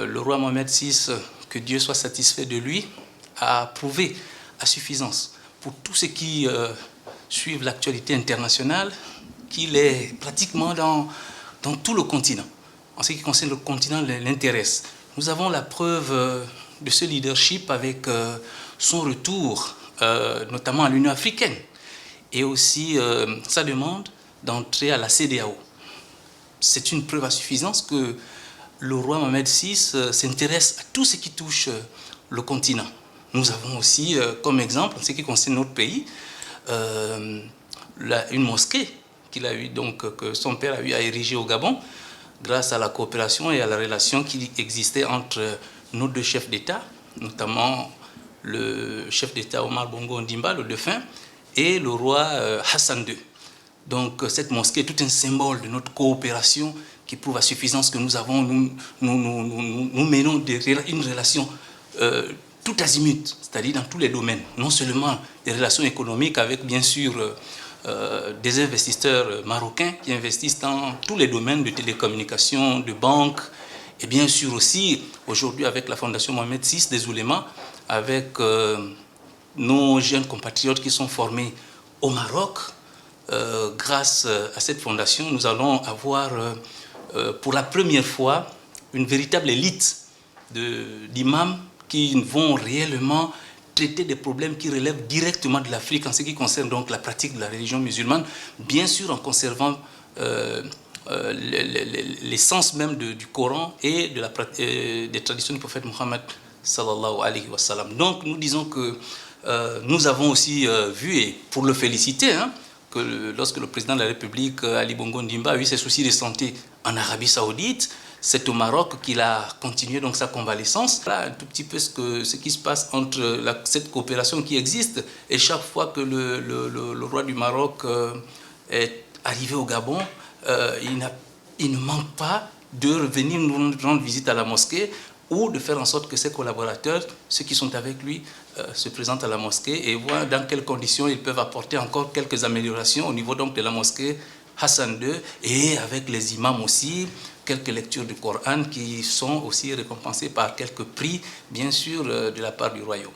le roi Mohamed VI, que Dieu soit satisfait de lui, a prouvé à suffisance pour tous ceux qui suivent l'actualité internationale qu'il est pratiquement dans tout le continent. En ce qui concerne le continent, l'intéresse. Nous avons la preuve de ce leadership avec son retour, notamment à l'Union africaine, et aussi sa demande d'entrer à la CEDEAO. C'est une preuve à suffisance que le roi Mohamed VI s'intéresse à tout ce qui touche le continent. Nous avons aussi, comme exemple, en ce qui concerne notre pays, une mosquée qu'il a eu, donc, que son père a eu à ériger au Gabon, grâce à la coopération et à la relation qui existait entre nos deux chefs d'État, notamment le chef d'État Omar Bongo Ondimba, le défunt, et le roi Hassan II. Donc cette mosquée est tout un symbole de notre coopération qui prouve à suffisance que nous menons une relation tout azimut, c'est-à-dire dans tous les domaines, non seulement des relations économiques avec bien sûr des investisseurs marocains qui investissent dans tous les domaines de télécommunications, de banques, et bien sûr aussi aujourd'hui avec la Fondation Mohamed VI des oulémas, avec nos jeunes compatriotes qui sont formés au Maroc. Grâce à cette fondation, nous allons avoir pour la première fois une véritable élite d'imams qui vont réellement traiter des problèmes qui relèvent directement de l'Afrique en ce qui concerne donc la pratique de la religion musulmane, bien sûr en conservant l'essence même du Coran et des traditions du prophète Mohammed sallallahu alayhi wa sallam. Donc nous disons que nous avons aussi vu, et pour le féliciter, que lorsque le président de la République, Ali Bongo Ondimba, a eu ses soucis de santé en Arabie Saoudite, c'est au Maroc qu'il a continué donc sa convalescence. Voilà un tout petit peu ce qui se passe entre cette coopération qui existe. Et chaque fois que le roi du Maroc est arrivé au Gabon, il ne manque pas de revenir nous rendre visite à la mosquée ou de faire en sorte que ses collaborateurs, ceux qui sont avec lui, se présentent à la mosquée et voient dans quelles conditions ils peuvent apporter encore quelques améliorations au niveau donc de la mosquée Hassan II, et avec les imams aussi, quelques lectures du Coran qui sont aussi récompensées par quelques prix, bien sûr, de la part du royaume.